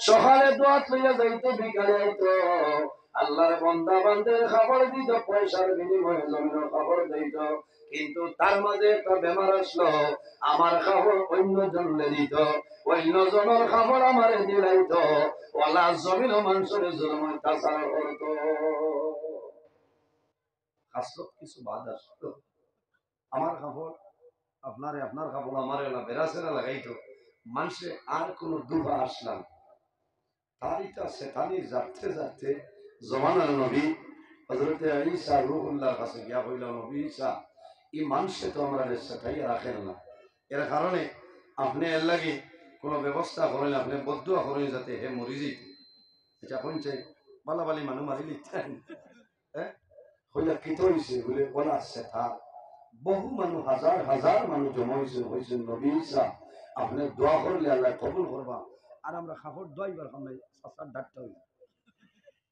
সকালে দোয়া লইয়া যাইতো, বিকালে আইতো, আল্লাহর বান্দা বান্দের খবর দিত, পয়সার বিনিময়ে জমিনের খবর দিত। কিন্তু তার মাঝে একটা বেমার আসলো, আমার খবর অন্য জনলে দিত, অন্য জনের খবর আমারে দিলাইত, ওলা জমিন মানুষের জন্ম অত্যাচার করত। আসলো কিছু বাদ আসলো, আমার খবর আপনারে, আপনার খবর আমার এলা বেড়াচেরা লাগাইতো, মানুষে আর কোন দুবা আসলাম তারিতা সেখানে যাচ্ছে যাচ্ছে জমানার নবী হযরত ঈসা রূহুল্লাহর কাছে গিয়া কইল, নবী ঈসা, এই মানুষে তো আমরা সেটাই রাখেন না, এর কারণে আপনি এর লাগে কোনো ব্যবস্থা করেন, আপনি বদুয়া করেন যাতে হে মরি যেত। এটা কোন চাই বালাবালি মানুষ মারি লিখতেন, হ্যাঁ হইলা কিত হয়েছে বলে বলা সেটা বহু মানুষ, হাজার হাজার মানুষ জমা হয়েছে, নবী ঈসা আপনি দোয়া করলে আল্লাহ কবুল করবা। আর আমরা খাবার দোয়াইবার সামনে সাসার ডাক্তার হইল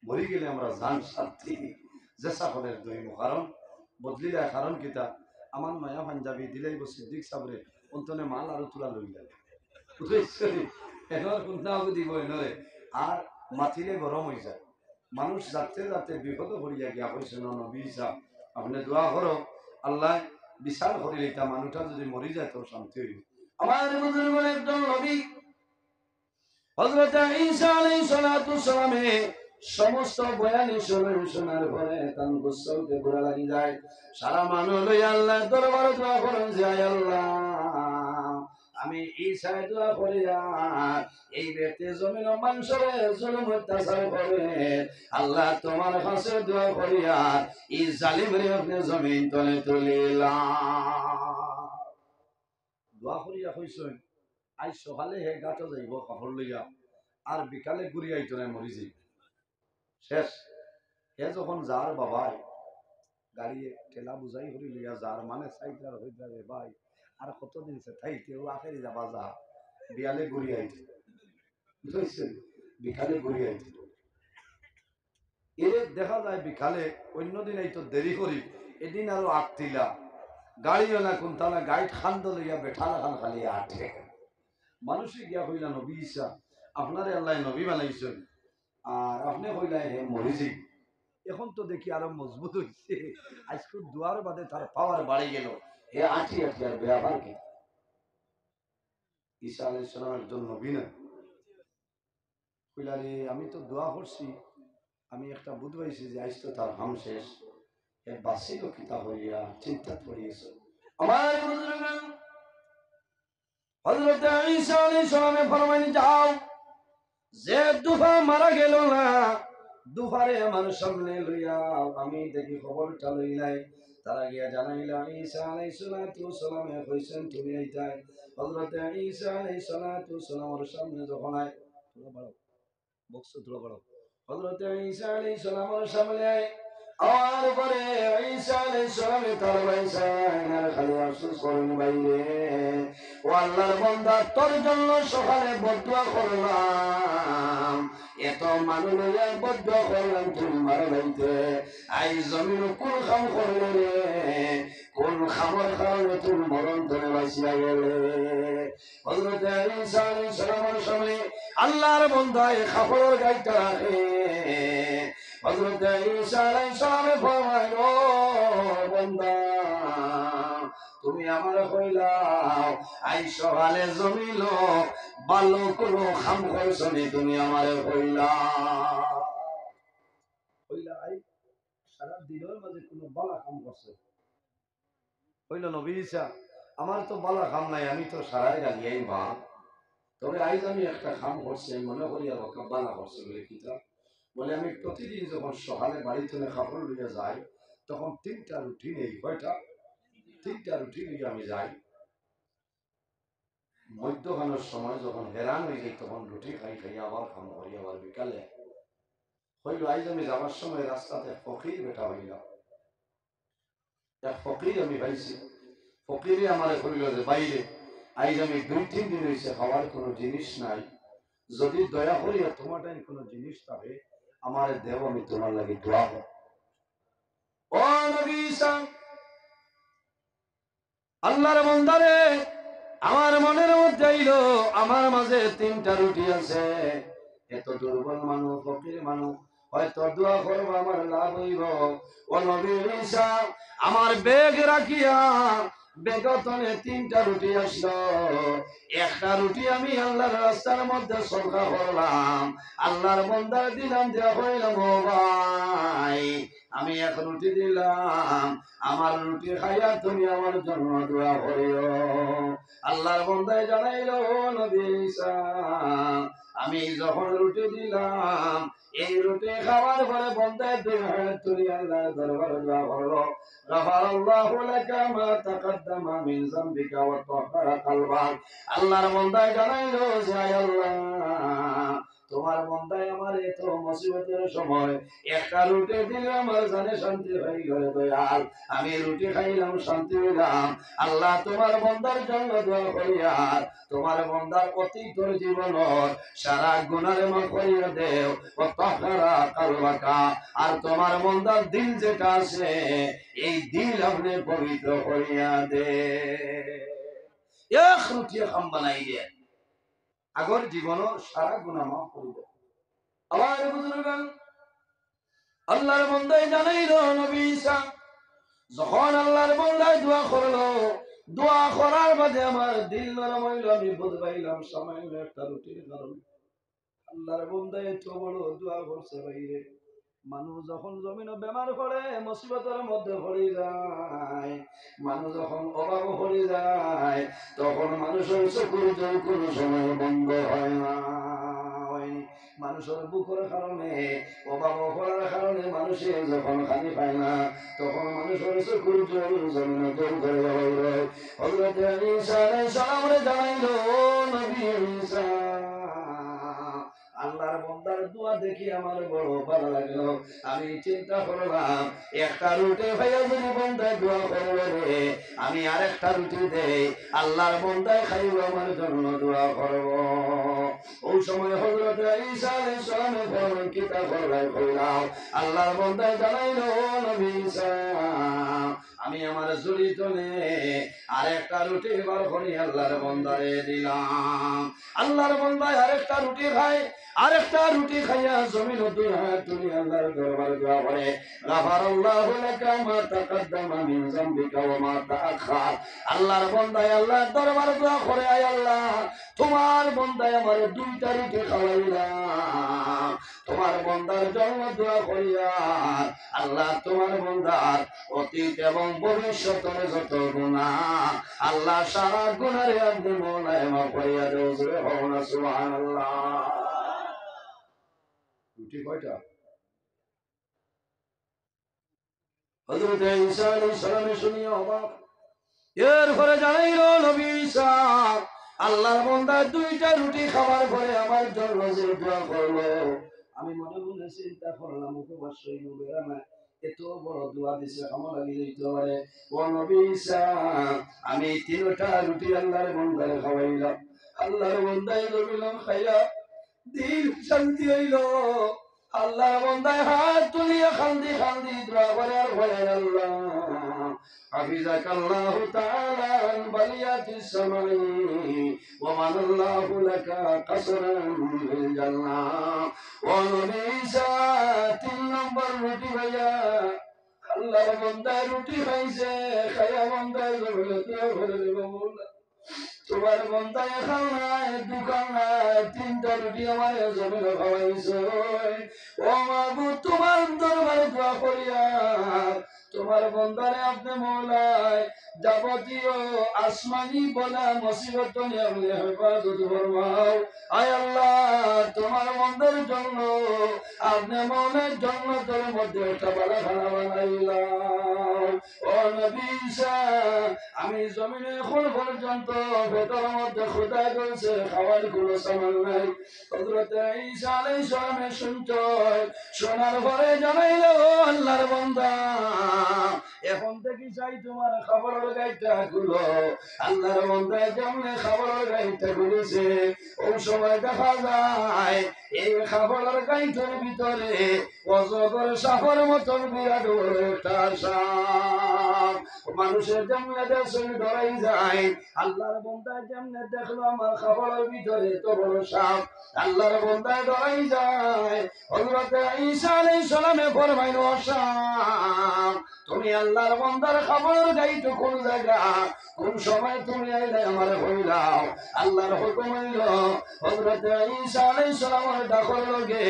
মরি গেলে আমরা জান সাথী যে সাফরের দইব, কারণ বদলি যায়, কারণ কিতা আমার মায়া পাঞ্জাবি দিলেই সিদ্দিক সাবরে অন্তনে মাল আরো তুলা লই গেল, এবার কোনটা দিব এনরে, আর মাথিলে গরম হয়ে যায়, মানুষ যাতে যাতে বিপদ করিয়া গিয়া কইছে, নবী ঈসা আপনি দোয়া করো আল্লাহ বিশাল করি লইতা, মানুষটা যদি মরি যায় তো শান্তি হইল। আমার বুজুর্গের একজন নবী হযরত ঈসা আলাইহিস সালাতু সালামে সমস্ত বয়ানি শোনার পরে তান গোসলতে পুরা লাগি যায়, সারা মানুষ লইয়া আল্লাহ দরবারে দোয়া করেন যে আল্লাহ আমি ঈসা দোয়া করি, এই ব্যক্তি জমিন মানুষের জুলুম অত্যাচার করে, আল্লাহ তোমার কাছে দোয়া করি এই জালিমের আপনি জমিন তলে তুলিলাম। দোয়া করিয়া কইছেন আজ সকালে হে গাটো যাইব কাপড় লইয়া, আর বিকালে ঘুরি আইতো না মরি যাইব, শেষ। হে যখন যার বাবাই গাড়ি ঠেলা বুঝাই করি লইয়া যার মানে সাইকেল হইতে রে ভাই আর কতদিন সে থাইতেও আখেরি যাবা যা, বিয়ালে ঘুরি আইতো, বুঝছেন, বিকালে ঘুরি আইতো, এর দেখা যায় বিকালে অন্যদিন আইতো দেরি করি, এদিন আরো আটতিলা গাড়িও না কোনতালা গাইড খান্দ লইয়া বেঠালা খান খালি আটে, মানুষে গিয়া কইলা নবী ঈসা আপনারে আল্লাহ নবী বানাইছেন আর আপনি কইলাই হে মরি যাই, এখন তো দেখি আরো মজবুত হইছে, আজকে দুয়ার বাদে তার পাওয়ার বাড়ি গেল, হে আঠি আঠি আর ব্যাপার কি। ঈসা আলাইহিস সালাম একজন নবী না, কইলা রে আমি তো দোয়া করছি, আমি একটা বুধ পাইছি যে আজ তো তার হাম শেষ, হে বাসিল কিতা হইয়া চিন্তা পড়িয়েছে। আমার বুজুর্গগণ হযরত ঈসা আলাইহিস সালামে ফরমাইলেন যাও, যে দুফা মারা গেল না দুফারে আমার সামনে লইয়া আমি দেখি খবরটা লইলাই, তারা গিয়া জানাইলা ঈসা আলাইহিস সালাতু সালামে কইছেন তুমি এইটাই। হযরত ঈসা আলাইহিস সালাতু সালামের সামনে যখন আয় তোরা বড় বক্স তোরা বড়, হযরত ঈসা আলাইহিস সালামের সামনে আর পরে ঈসা আলাইহিস সালামে তার ভাইসা এনার খালি আফসোস করেন ভাইরে, ও আল্লাহর বান্দা তোর জন্য সকালে বদুয়া করলাম, এত মানুষ বদুয়া করলাম তুমি মারা যাইতে, আই জমিন কোন কাম করলে রে, কোন খাবার খাওয়ালে তুমি মরণ ধরে বাঁচিয়া গেলে। হযরত ঈসা আলাইহিস সালামের সামনে আল্লাহর বান্দা এই খাবারের গাইটা রাখে, হযরত ঈসা আলাইহিস সালামে ফরমায় ও বান্দা তুমি আমার কইলাও আই সকালে জমিল ভালো কোনো খাম করছো নি, তুমি আমার কইলা আই সারা দিনের মাঝে কোনো বালা কাম করছে, কইল নবী ঈসা আমার তো বালা কাম নাই, আমি তো সারাই গালিয়াই মা, তবে আজ আমি একটা কাম করছি, আমি মনে করি আর বালা করছে বলে কিতা বলে, আমি প্রতিদিন যখন সকালে বাড়ি থেকে কাপড় লইয়া যাই তখন 3টা রুটি নেই, কয়টা 3টা রুটি নিয়ে আমি যাই, মধ্যখানের সময় যখন হেরান হয়ে যাই তখন রুটি খাই খাই আবার খাম করি, আবার বিকালে হইল আজ আমি যাবার সময় রাস্তাতে ফকির বেটা হইলাম, এক ফকির আমি পাইছি, ফকিরে আমার কইল যে বাইরে আজ আমি 2-3 দিন হয়েছে খাওয়ার কোনো জিনিস নাই, যদি দয়া করিয়া তোমার টাইম কোনো জিনিস থাকে আমার দেব, আমি তোমার লাগে দোয়া করব। ও নবী ঈসা আল্লাহর বান্দারে আমার মনের মধ্যে আইলো আমার মাঝে 3টা রুটি আছে, এত দুর্বল মানুষ, ফকির মানুষ, হয়তো দোয়া করবো আমার লাভ হইব। ও নবী ঈসা, আমার বেগ রাখিয়া বেগতনে 3টা রুটি আসলো, একটা রুটি আমি আল্লাহর রাস্তার মধ্যে সদকা করলাম, আল্লাহর বান্দার দিলাম, দেয়া হইলাম ও ভাই আমি এক রুটি দিলাম, আমার রুটি খাইয়া তুমি আমার জন্য দোয়া করিও। আল্লাহর বান্দায় জানাইলো নবী ঈসা, আমি যখন রুটি দিলাম, এই রুটি খাওয়ার পরে বান্দায় দুই হাত তুলে আল্লাহর দরবারে দোয়া করলো, গাফারাল্লাহু লাকা মা তাকাদ্দামা মিন যামবিকা ওয়া তাহহারা কলবাক। আল্লাহর বান্দায় জানাইলো যে আয় আল্লাহ, তোমার বান্দায় আমার এত মুসিবতের সময় একটা রুটি দিলে আমার জানে শান্তি হয়ে গেল দয়াল, আমি রুটি খাইলাম শান্তি হইলাম। আল্লাহ তোমার বান্দার জন্য দোয়া করি, আর তোমার বান্দার অতীতের জীবনের সারা গুনাহ মাফ করিয়া দেও, ও তাহহারা কলবাকা, আর তোমার বান্দার দিল যেটা আছে এই দিল আপনি পবিত্র করিয়া দে। এক রুটি খাম বানাই দিয়ে আগর জীবনের সারা গুনাহ মাফ করিবে। আবার বুজুর্গান আল্লাহর বান্দায় জানাইলো নবী ঈসা, যখন আল্লাহর বান্দায় দোয়া করলো, দোয়া করার বাদে আমার দিল নরম হইল, আমি বুঝ পাইলাম সামান্য একটা রুটির কারণে আল্লাহর বান্দায় এত বড় দোয়া করছে। বাইরে মানুষ যখন জমিন বেমার পড়ে, মুসিবতের মধ্যে পড়ে যায়, মানুষ যখন অভাব পড়ে যায়, তখন মানুষের চোখের জল কোনো সময় বন্ধ হয় না। মানুষের বুকের কারণে, অভাব পড়ার কারণে মানুষের যখন খানি পায় না, তখন মানুষের চোখের জল জমিন জল করে যাবে। হযরত ঈসা আলাইহিস সালামরে জানাইলো নবী ঈসা, আল্লাহর বান্দার দোয়া দেখি আমার বড় ভালো লাগলো, আমি চিন্তা করলাম একটা রুটি ভাইয়া যদি বান্দায় দোয়া করবে রে, আমি আরেকটা রুটি দেই, আল্লাহর বান্দায় খাইব আমার জন্য দোয়া করব। ওই সময় হযরত ঈসা আলাইহিস সালামের ফরমান কিতাব পড়াই কইলাম, আল্লাহর বান্দায় জানাইলো নবী ঈসা, আমি আমার ঝুলি তুলে আরেকটা রুটি বার করে আল্লাহর বান্দারে দিলাম। আল্লাহর বান্দায় আরেকটা রুটি খায়, আরেকটা রুটি খাইয়া জমিন দুই হাত তুলে আল্লাহর দরবারে দোয়া করে, গাফারাল্লাহু লাকা মা তাকাদ্দামা মিন যামবিকা ওয়া মা তাআখার। আল্লাহর বান্দায় আল্লাহর দরবারে দোয়া করে, আয় আল্লাহ তোমার বান্দায় আমার 2টা রুটি খাওয়াইলাম, তোমার বান্দার জন্য দোয়া করিয়া আল্লাহ তোমার বান্দার অতীত এবং ভবিষ্যতের যত গুনাহ আল্লাহ সারা গুনাহে আপনি মওলায় মাফ করিয়া দেও। সুবহানাল্লাহ। রুটি কয়টা? হযরত ঈসা আলাইহিস সালাম শুনিয়া অবাক, এরপরে জানাইলো নবী ঈসা, আল্লাহর বান্দা 2টা রুটি খাবার পরে আমার জন্য যে দোয়া করলো, আমি মনে মনে চিন্তা করলাম উপবাস হইবে না, এত বড় দোয়া দিছে আমার লাগি দিতে পারে। ও নবী ঈসা, আমি 3টা রুটি আল্লাহর বান্দারে খাওয়াইলাম, আল্লাহর বান্দায় রবিলাম খাইয়া দিল শান্তি হইল। আল্লাহর বান্দায় হাত তুলিয়া খান্দি খান্দি দোয়া করে আর বলে, আল্লাহ হাফিজাকাল্লাহু তাআলা আন বালিয়াতিস সামাই ওয়া মানাল্লাহু লাকা কাসরান ফিল জান্নাহ। ওয়া নবী ঈসা 3 নম্বর রুটি ভাইয়া আল্লাহর বান্দা রুটি খাইছে, খাইয়া বান্দায় বলে দোয়া করে বলে, তোমার বান্দায় খাওয়ায় দোকান নাই, 3টা রুটি আমার জমিনে খাওয়াইছো, ও মাবুদ তোমার দরবারে দোয়া করিয়া তোমার বান্দারে আপনি মওলায় যাবতীয় আসমানি বলা মুসিবত নিয়ে আপনি হেফাজত ফরমাও। আয় আল্লাহ তোমার বান্দার জন্য আপনি মওলায় জান্নাতের মধ্যে একটা বালাখানা বানাইলাম। ও নবী ঈসা, আমি জমিনে এখন পর্যন্ত ভেতরের মধ্যে খোদাই করেছে খাওয়ার কোনো সামান নাই। হযরত ঈসা আলাইহিস সালামের শুনতে শোনার পরে জানাইলো, আল্লাহর বান্দা এখন থেকে চাই তোমার খাবারের গাইটা খুলো। আল্লাহর বান্দায় যেমন খাবারের গাইটা খুলেছে, ওই সময় দেখা যায় এই খাবারের গাইটার ভিতরে অজগর সাপের মতন বিরাট বড় একটা সাপ। মানুষের যেমন দেশে ধরাই যায়, আল্লাহর বান্দায় যেমন দেখলো আমার খাবারের ভিতরে তো বড় সাপ, আল্লাহর বান্দায় ধরাই যায়। হযরত ঈসা আলাইহিস সালামে ফরমাইল, ও সাপ, তুমি আল্লাহর বান্দার খাবারের গাইতে কোন জায়গা, কোন সময় তুমি আইলে আমার হইলাও। আল্লাহর হুকুম হইল, হযরত ঈসা আলাইহিস সালামের ডাকর লগে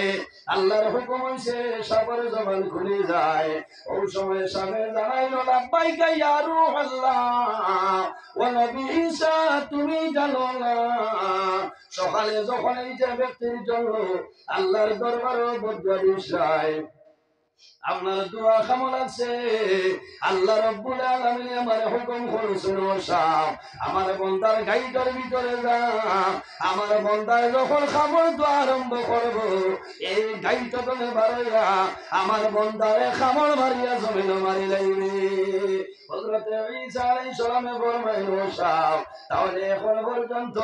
আল্লাহর হুকুম হইছে সাপের জবান খুলে যায়। ওই সময় সাপে জানাইল, লাব্বাইকা ইয়া রূহাল্লাহ ওয়া নবী ঈসা, তুমি জানো না সকালে যখন এই যে ব্যক্তির জন্য আল্লাহর দরবারে বদুয়া দিছাই, আপনার দোয়া কেমন আছে? আল্লাহ রাব্বুল আলামিন আমার হুকুম করেছেন, ও সাপ, আমার বান্দার গাইটার ভিতরে যা। আমার বান্দায় যখন খাবার দোয়া আরম্ভ করব, এই গাইটা তুমি বাড়াইয়া আমার বান্দারে খাবার মারিয়া জমিন মারি লাইবে। হযরত ঈসা আলাইহিস সালামে ফরমাইল, ও সাপ, তাহলে এখন পর্যন্ত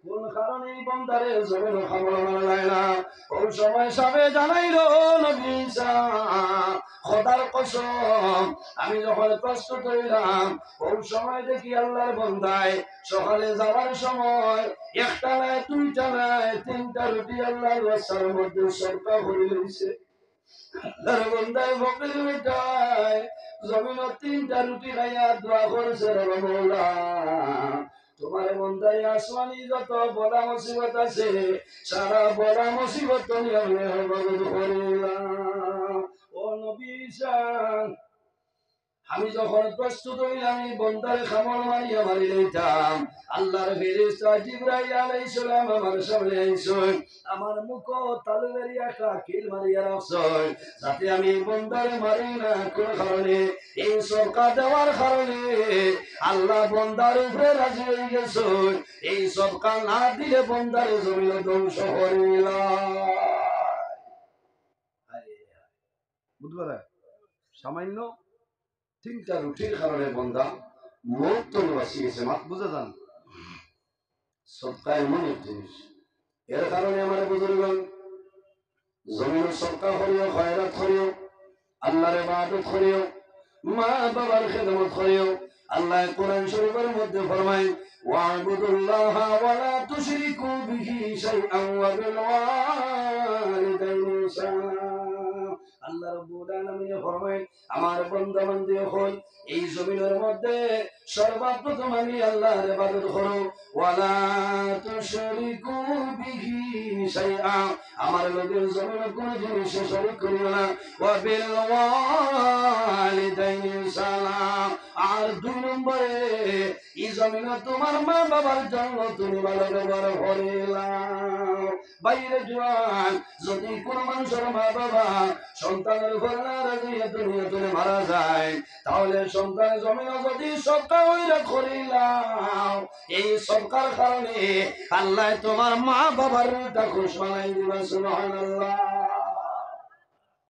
কোন কারণে বান্দারে জমিন খাবার মারলাই না? ওই সময় সাপে জানাইল, নবী ঈসা, খোদার কসম, আমি যখন কষ্ট করিলাম ওই সময় দেখি আল্লাহর বান্দায় সকালে যাওয়ার সময় একটা নাই, দুইটা নাই, তিনটা রুটি আল্লাহর রাস্তার মধ্যে সরকা ভরে লইছে। আল্লাহর বান্দায় ফকির মিটায় জমিন তিনটা রুটি খাইয়া দোয়া করেছে, রে মওলা, তোমার বান্দায় আসমানি যত বড় মুসিবত আছে, সারা বড় মুসিবত নিয়ে মদদ করিলাম। ও নবী ঈসা, আমি যখন প্রস্তুত হইলাম এই বন্দারে খামর মারিয়া মারি লইতাম, আল্লাহর ফেরেশতা জিবরাইল আলাইহিস সালাম আমার সামনে আইসই, আমার মুখ তালু মারিয়া একটা কিল মারিয়া রাখছই, যাতে আমি বন্দারে মারি না। কোন কারণে? এই সরকার দেওয়ার কারণে আল্লাহ বন্দার উপরে রাজি হয়ে গেছে। এই সরকার না দিলে বন্দারে জমিন ধ্বংস করিলাম। বুঝতে পারে সামান্য তিনটা রুটির কারণে বন্দা মৌত বাঁচি গেছে। মাত বুঝে যান, সদকা এমন এক জিনিস, এর কারণে আমার বুজুর্গণ জমিনের সদকা করিও, খয়রাত করিও, আল্লাহর ইবাদত করিও, মা বাবার খেদমত করিও। আল্লাহ কোরআন শরীফের মধ্যে ফরমায়, ওয়া'বুদুল্লাহা ওয়া লা তুশরিকু বিহি শাইআন ওয়া বিল ওয়ালিদাইনি ইহসানা। আল্লাহ রাব্বুল আলামিন ফরমায়, আমার বান্দা বান্দি হল এই জমিনের মধ্যে সর্বপ্রথম আমি আল্লাহর ইবাদত করো, ওয়ালা তুশরিকু বিহি শাইআ, আমার লগে জমিনের কোন জিনিস শরীক করিও না, ওয়া বিল ওয়ালিদাইনি ইহসানা। আর দুই নম্বরে এই জমিনে তোমার মা বাবার জন্য তুমি ভালো ব্যবহার করিলাম। বাইরে জোয়ান, যদি কোন মানুষের মা বাবা সন্তানের উপর নারাজ হইয়া দুনিয়াতে মারা যায়, তাহলে সন্তান জমিনে যদি সবকা হইরা করিলাম, এই সবকার কারণে আল্লাহ তোমার মা বাবার রূপটা খুশ বানাই দিবা। সুবহানাল্লাহ।